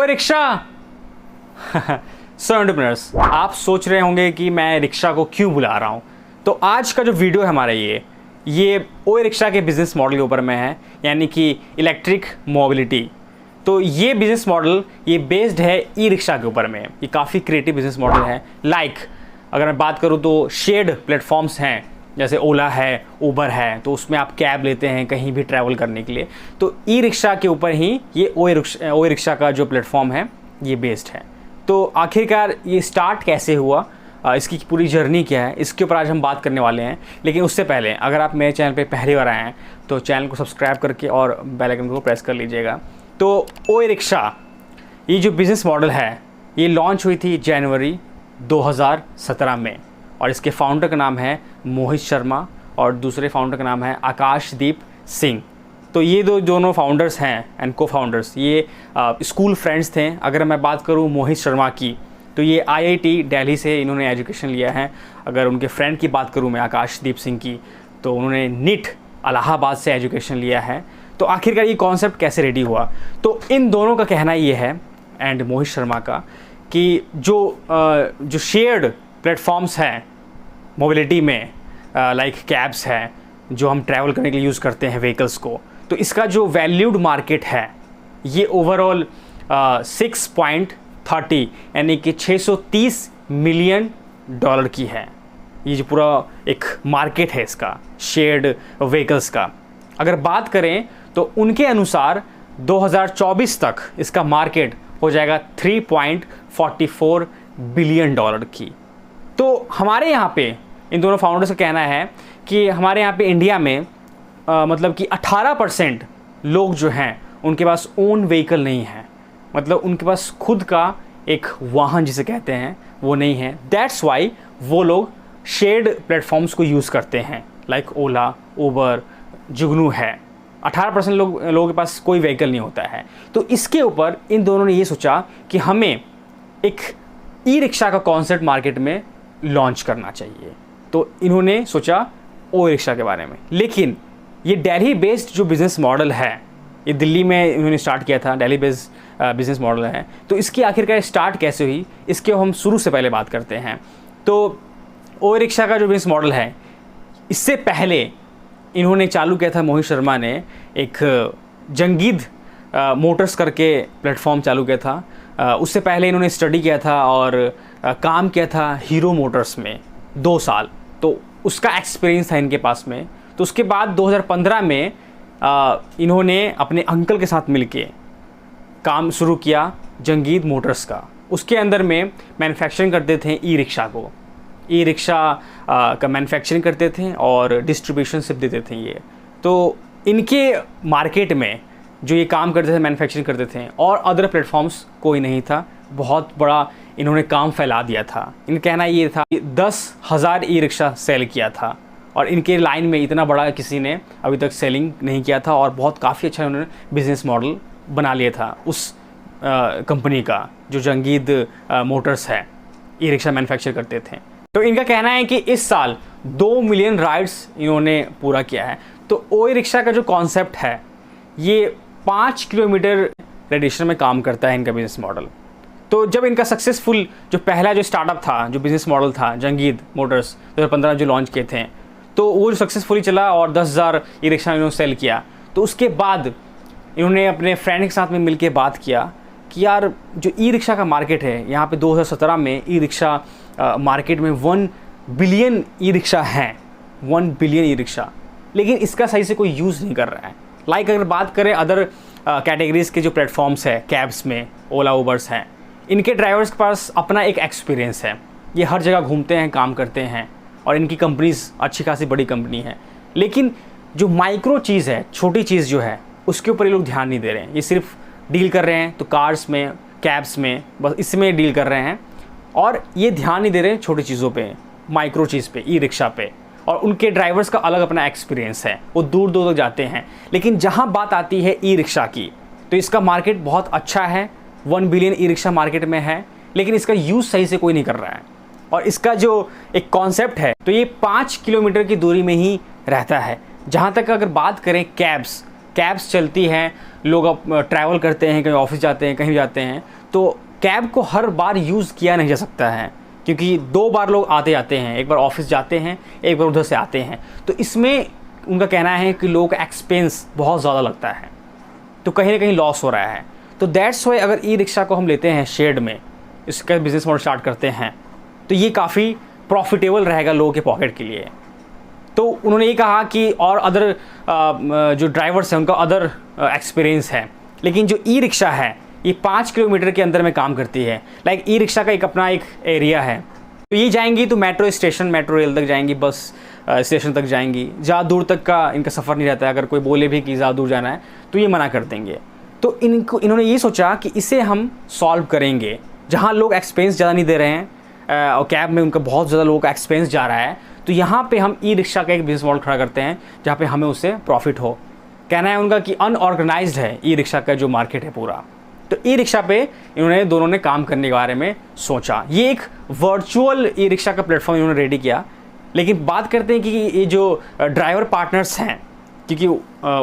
ओए रिक्शा। सो एंटरप्रेन्योर्स, आप सोच रहे होंगे कि मैं रिक्शा को क्यों बुला रहा हूँ। तो आज का जो वीडियो है हमारा ये ओए रिक्शा के बिज़नेस मॉडल के ऊपर में है, यानी कि इलेक्ट्रिक मोबिलिटी। तो ये बिज़नेस मॉडल ये बेस्ड है ई रिक्शा के ऊपर में। ये काफ़ी क्रिएटिव बिज़नेस मॉडल है। अगर मैं बात करूँ तो शेयर्ड प्लेटफॉर्म्स हैं, जैसे ओला है, उबर है, तो उसमें आप कैब लेते हैं कहीं भी ट्रैवल करने के लिए। तो ई रिक्शा के ऊपर ही ये ओए रिक्शा का जो प्लेटफॉर्म है ये बेस्ड है। तो आखिरकार ये स्टार्ट कैसे हुआ, इसकी पूरी जर्नी क्या है, इसके ऊपर आज हम बात करने वाले हैं। लेकिन उससे पहले अगर आप मेरे चैनल पे पहली बार आए हैं तो चैनल को सब्सक्राइब करके और बेल आइकन को प्रेस कर लीजिएगा। तो ओए रिक्शा ये जो बिज़नेस मॉडल है ये लॉन्च हुई थी जनवरी 2017 में, और इसके फाउंडर का नाम है मोहित शर्मा और दूसरे फाउंडर का नाम है आकाशदीप सिंह। तो ये दोनों फाउंडर्स हैं एंड को फाउंडर्स, ये स्कूल फ्रेंड्स थे। अगर मैं बात करूँ मोहित शर्मा की, तो ये IIT दिल्ली से इन्होंने एजुकेशन लिया है। अगर उनके फ्रेंड की बात करूँ मैं आकाशदीप सिंह की, तो उन्होंने नीट इलाहाबाद से एजुकेशन लिया है। तो आखिरकार ये कॉन्सेप्ट कैसे रेडी हुआ, तो इन दोनों का कहना ये है एंड मोहित शर्मा का कि जो शेयर्ड प्लेटफॉर्म्स हैं मोबिलिटी में, लाइक कैब्स हैं जो हम ट्रैवल करने के लिए यूज़ करते हैं व्हीकल्स को, तो इसका जो वैल्यूड मार्केट है ये ओवरऑल 6.30 यानी कि $630 मिलियन की है। ये जो पूरा एक मार्केट है इसका शेयर्ड व्हीकल्स का। अगर बात करें तो उनके अनुसार 2024 तक इसका मार्केट हो जाएगा $3.44 बिलियन की। तो हमारे यहाँ पे इन दोनों फाउंडर्स का कहना है कि हमारे यहाँ पे इंडिया में मतलब कि 18% लोग जो हैं उनके पास ओन व्हीकल नहीं है, मतलब उनके पास खुद का एक वाहन जिसे कहते हैं वो नहीं है। दैट्स वाई वो लोग शेयर्ड प्लेटफॉर्म्स को यूज़ करते हैं, लाइक ओला, उबर, जुगनू है। 18% लोगों के पास कोई व्हीकल नहीं होता है। तो इसके ऊपर इन दोनों ने ये सोचा कि हमें एक ई रिक्शा का कॉन्सेप्ट मार्केट में लॉन्च करना चाहिए। तो इन्होंने सोचा ओए रिक्शा के बारे में। लेकिन ये दिल्ली बेस्ड जो बिज़नेस मॉडल है, ये दिल्ली में इन्होंने स्टार्ट किया था, दिल्ली बेस्ड बिज़नेस मॉडल है। तो इसकी आखिरकार स्टार्ट कैसे हुई, इसके हम शुरू से पहले बात करते हैं। तो ओए रिक्शा का जो बिज़नेस मॉडल है, इससे पहले इन्होंने चालू किया था, मोहित शर्मा ने एक जंगीद मोटर्स करके प्लेटफॉर्म चालू किया था। उससे पहले इन्होंने स्टडी किया था और काम किया था हीरो मोटर्स में 2 साल, तो उसका एक्सपीरियंस था इनके पास में। तो उसके बाद 2015 में इन्होंने अपने अंकल के साथ मिलके काम शुरू किया जंगीद मोटर्स का। उसके अंदर में मैन्युफैक्चरिंग करते थे ई रिक्शा को, ई रिक्शा का मैन्युफैक्चरिंग करते थे और डिस्ट्रीब्यूशन सिर्फ देते थे ये। तो इनके मार्केट में जो ये काम करते थे, मैन्युफैक्चरिंग करते थे, और अदर प्लेटफॉर्म्स कोई नहीं था। बहुत बड़ा इन्होंने काम फैला दिया था। इनका कहना ये था कि 10,000 ई रिक्शा सेल किया था, और इनके लाइन में इतना बड़ा किसी ने अभी तक सेलिंग नहीं किया था। और बहुत काफ़ी अच्छा उन्होंने बिज़नेस मॉडल बना लिया था उस कंपनी का, जो जंगीद मोटर्स है, ई रिक्शा मैन्युफैक्चर करते थे। तो इनका कहना है कि इस साल 2 मिलियन राइड्स इन्होंने पूरा किया है। तो ओए रिक्शा का जो कॉन्सेप्ट है ये 5 किलोमीटर रेडिएशन में काम करता है इनका बिज़नेस मॉडल। तो जब इनका सक्सेसफुल जो पहला जो स्टार्टअप था, जो बिज़नेस मॉडल था जंगीद मोटर्स 2015 जो लॉन्च किए थे, तो वो जो सक्सेसफुली चला और 10,000 ई रिक्शा इन्होंने सेल किया। तो उसके बाद इन्होंने अपने फ्रेंड के साथ में मिलके बात किया कि यार जो ई रिक्शा का मार्केट है यहाँ पे 2017 में ई रिक्शा मार्केट में 1 बिलियन ई रिक्शा हैं, 1 बिलियन ई रिक्शा, लेकिन इसका सही से कोई यूज़ नहीं कर रहा है। लाइक अगर बात करें अदर कैटेगरीज़ के जो प्लेटफॉर्म्स है, कैब्स में ओला उबर्स हैं, इनके ड्राइवर्स के पास अपना एक एक्सपीरियंस है, ये हर जगह घूमते हैं, काम करते हैं, और इनकी कंपनीज़ अच्छी खासी बड़ी कंपनी है। लेकिन जो माइक्रो चीज़ है, छोटी चीज़ जो है, उसके ऊपर ये लोग ध्यान नहीं दे रहे हैं। ये सिर्फ डील कर रहे हैं तो कार्स में, कैब्स में, बस इसमें डील कर रहे हैं, और ये ध्यान नहीं दे रहे हैं छोटी चीज़ों पे, माइक्रो चीज़ पे, ई रिक्शा पे। और उनके ड्राइवर्स का अलग अपना एक्सपीरियंस है, वो दूर दूर तक जाते हैं। लेकिन जहाँ बात आती है ई रिक्शा की, तो इसका मार्केट बहुत अच्छा है, 1 बिलियन ई रिक्शा मार्केट में है, लेकिन इसका यूज़ सही से कोई नहीं कर रहा है। और इसका जो एक कॉन्सेप्ट है, तो ये 5 किलोमीटर की दूरी में ही रहता है। जहाँ तक अगर बात करें कैब्स, कैब्स चलती हैं, लोग अब ट्रैवल करते हैं, कहीं ऑफिस जाते हैं, कहीं जाते हैं, तो कैब को हर बार यूज़ किया नहीं जा सकता है, क्योंकि 2 बार लोग आते जाते हैं, एक बार ऑफिस जाते हैं, एक बार उधर से आते हैं। तो इसमें उनका कहना है कि लोगों का एक्सपेंस बहुत ज़्यादा लगता है, तो कहीं ना कहीं लॉस हो रहा है। तो दैट्स वाई अगर ई रिक्शा को हम लेते हैं शेड में, इसका बिज़नेस मॉडल स्टार्ट करते हैं, तो ये काफ़ी प्रॉफिटेबल रहेगा लोगों के पॉकेट के लिए। तो उन्होंने ये कहा कि और अदर जो ड्राइवर्स हैं उनका अदर एक्सपीरियंस है, लेकिन जो ई रिक्शा है ये 5 किलोमीटर के अंदर में काम करती है। लाइक ई रिक्शा का एक अपना एक एरिया है, तो ये जाएंगी तो मेट्रो स्टेशन, मेट्रो रेल तक जाएंगी, बस स्टेशन तक जाएंगी, ज़्यादा दूर तक का इनका सफ़र नहीं रहता है। अगर कोई बोले भी कि ज़्यादा दूर जाना है तो ये मना कर देंगे। तो इन्होंने ये सोचा कि इसे हम सॉल्व करेंगे, जहाँ लोग एक्सपेंस ज़्यादा नहीं दे रहे हैं और कैब में उनका बहुत ज़्यादा लोगों का एक्सपेंस जा रहा है, तो यहाँ पे हम ई रिक्शा का एक बिजनेस मॉडल खड़ा करते हैं जहाँ पे हमें उससे प्रॉफिट हो। कहना है उनका कि अनऑर्गेनाइज्ड है ई रिक्शा का जो मार्केट है पूरा। तो ई रिक्शा पे इन्होंने दोनों ने काम करने के बारे में सोचा। ये एक वर्चुअल ई रिक्शा का प्लेटफॉर्म इन्होंने रेडी किया। लेकिन बात करते हैं कि ये जो ड्राइवर पार्टनर्स हैं, क्योंकि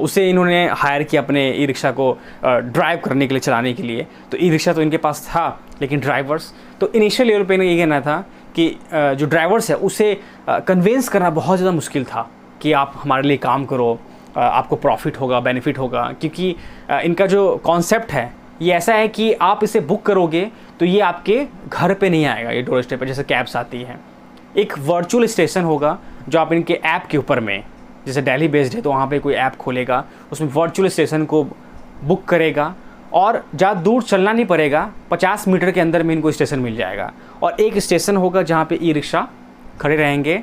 उसे इन्होंने हायर किया अपने ई रिक्शा को ड्राइव करने के लिए, चलाने के लिए। तो ई रिक्शा तो इनके पास था, लेकिन ड्राइवर्स, तो इनिशियल लेवल पे इन्हें ये कहना था कि जो ड्राइवर्स है उसे कन्विंस करना बहुत ज़्यादा मुश्किल था कि आप हमारे लिए काम करो, आपको प्रॉफिट होगा, बेनिफिट होगा। क्योंकि इनका जो कॉन्सेप्ट है ये ऐसा है कि आप इसे बुक करोगे तो ये आपके घर पे नहीं आएगा, ये डोर स्टेप पे जैसे कैब्स आती हैं। एक वर्चुअल स्टेशन होगा जो आप इनके ऐप के ऊपर में, जैसे दिल्ली बेस्ड है तो वहाँ पे कोई ऐप खोलेगा, उसमें वर्चुअल स्टेशन को बुक करेगा और ज़्यादा दूर चलना नहीं पड़ेगा, 50 मीटर के अंदर में इनको स्टेशन मिल जाएगा। और एक स्टेशन होगा जहाँ पे ई रिक्शा खड़े रहेंगे,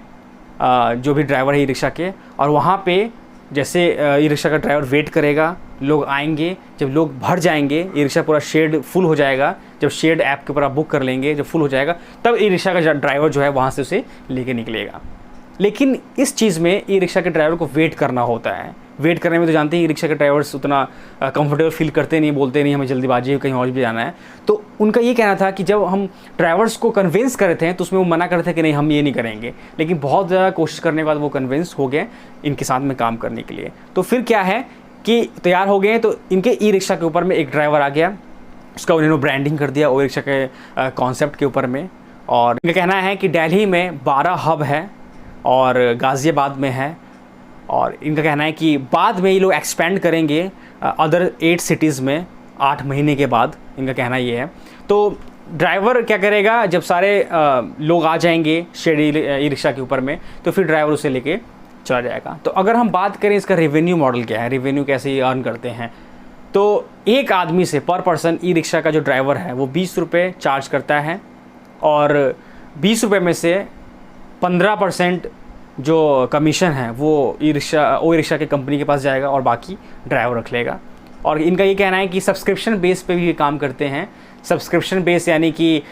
जो भी ड्राइवर है ई रिक्शा के, और वहाँ पे जैसे ई रिक्शा का ड्राइवर वेट करेगा, लोग आएंगे, जब लोग भर जाएंगे, ई रिक्शा पूरा शेड फुल हो जाएगा, जब शेड ऐप के ऊपर आप बुक कर लेंगे, जब फुल हो जाएगा तब ई रिक्शा का ड्राइवर जो है वहाँ से उसे लेके निकलेगा। लेकिन इस चीज़ में ई रिक्शा के ड्राइवर को वेट करना होता है। वेट करने में तो जानते हैं ई रिक्शा के ड्राइवर्स उतना कंफर्टेबल फील करते नहीं, बोलते नहीं हमें जल्दीबाजी है, कहीं और भी जाना है। तो उनका ये कहना था कि जब हम ड्राइवर्स को कन्विंस कर रहे थे तो उसमें वो मना कर रहे थे कि नहीं हम ये नहीं करेंगे, लेकिन बहुत ज़्यादा कोशिश करने के बाद वो कन्विंस हो गए इनके साथ में काम करने के लिए। तो फिर क्या है कि तैयार हो गए, तो इनके ई रिक्शा के ऊपर में एक ड्राइवर आ गया, उसका उन्होंने ब्रांडिंग कर दिया ओ रिक्शा के कॉन्सेप्ट के ऊपर में। और इनका कहना है कि दिल्ली में 12 हब है और गाज़ियाबाद में है, और इनका कहना है कि बाद में ये लोग एक्सपेंड करेंगे अदर 8 सिटीज़ में 8 महीने के बाद, इनका कहना ये है। तो ड्राइवर क्या करेगा, जब सारे लोग आ जाएंगे शेड ई रिक्शा के ऊपर में, तो फिर ड्राइवर उसे लेके चला जाएगा। तो अगर हम बात करें इसका रेवेन्यू मॉडल क्या है, रेवेन्यू कैसे ये अर्न करते हैं, तो एक आदमी से पर पर्सन ई रिक्शा का जो ड्राइवर है वो 20 रुपये चार्ज करता है, और 20 रुपये में से 15% जो कमीशन है वो ई रिक्शा के कंपनी के पास जाएगा और बाकी ड्राइवर रख लेगा। और इनका ये कहना है कि सब्सक्रिप्शन बेस पे भी काम करते हैं। सब्सक्रिप्शन बेस यानी कि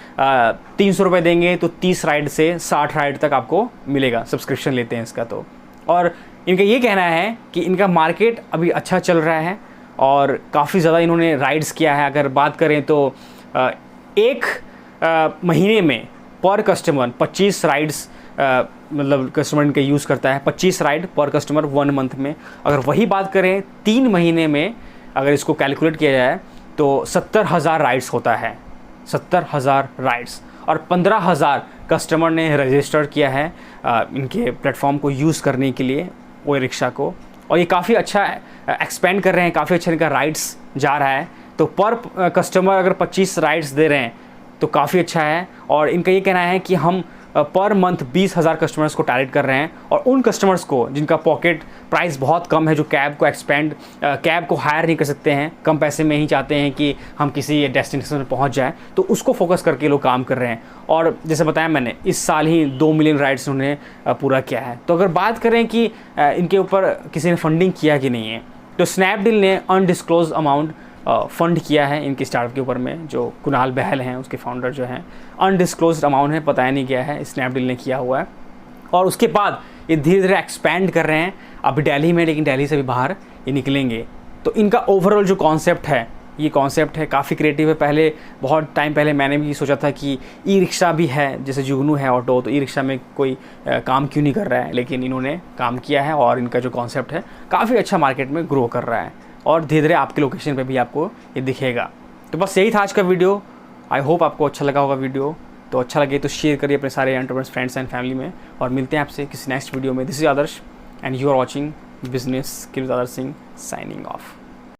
300 रुपये देंगे तो 30 राइड से 60 राइड तक आपको मिलेगा, सब्सक्रिप्शन लेते हैं इसका। तो और इनका ये कहना है कि इनका मार्केट अभी अच्छा चल रहा है और काफ़ी ज़्यादा इन्होंने राइड्स किया है। अगर बात करें तो एक महीने में पर कस्टमर 25 राइड्स मतलब कस्टमर इनका यूज़ करता है, 25 राइड पर कस्टमर 1 मंथ में। अगर वही बात करें 3 महीने में अगर इसको कैलकुलेट किया जाए तो 70,000 राइड्स होता है, 70,000 राइड्स, और 15,000 कस्टमर ने रजिस्टर किया है इनके प्लेटफॉर्म को यूज़ करने के लिए ओ रिक्शा को। और ये काफ़ी अच्छा एक्सपेंड कर रहे हैं, काफ़ी अच्छा इनका राइड्स जा रहा है। तो पर कस्टमर अगर 25 राइड्स दे रहे हैं तो काफ़ी अच्छा है। और इनका ये कहना है कि हम पर मंथ 20,000 कस्टमर्स को टारगेट कर रहे हैं, और उन कस्टमर्स को जिनका पॉकेट प्राइस बहुत कम है, जो कैब को हायर नहीं कर सकते हैं, कम पैसे में ही चाहते हैं कि हम किसी डेस्टिनेशन में पहुंच जाएं, तो उसको फोकस करके लोग काम कर रहे हैं। और जैसे बताया मैंने, इस साल ही 2 मिलियन राइड्स उन्होंने पूरा किया है। तो अगर बात करें कि इनके ऊपर किसी ने फंडिंग किया कि नहीं है, तो स्नैपडील ने अनडिस्क्लोज अमाउंट फ़ंड किया है इनकी स्टार्टअप के ऊपर में। जो कुणाल बहल हैं उसके फाउंडर जो हैं, अनडिस्क्लोज्ड अमाउंट है, बताया नहीं गया है, स्नैपडील ने किया हुआ है। और उसके बाद ये धीरे धीरे एक्सपैंड कर रहे हैं, अभी दिल्ली में, लेकिन दिल्ली से भी बाहर ये निकलेंगे। तो इनका ओवरऑल जो कॉन्सेप्ट है ये कॉन्सेप्ट है, काफ़ी क्रिएटिव है। पहले बहुत टाइम पहले मैंने भी सोचा था कि ई रिक्शा भी है, जैसे जुगनू है ऑटो, तो ई रिक्शा में कोई काम क्यों नहीं कर रहा है, लेकिन इन्होंने काम किया है और इनका जो कॉन्सेप्ट है काफ़ी अच्छा मार्केट में ग्रो कर रहा है और धीरे धीरे आपके लोकेशन पे भी आपको ये दिखेगा। तो बस यही था आज का वीडियो। आई होप आपको अच्छा लगा होगा वीडियो। तो अच्छा लगे तो शेयर करिए अपने सारे एंटरप्रेन्योर्स फ्रेंड्स एंड फैमिली में, और मिलते हैं आपसे किसी नेक्स्ट वीडियो में। This is Adarsh and you are watching business skills. Adarsh Singh signing of.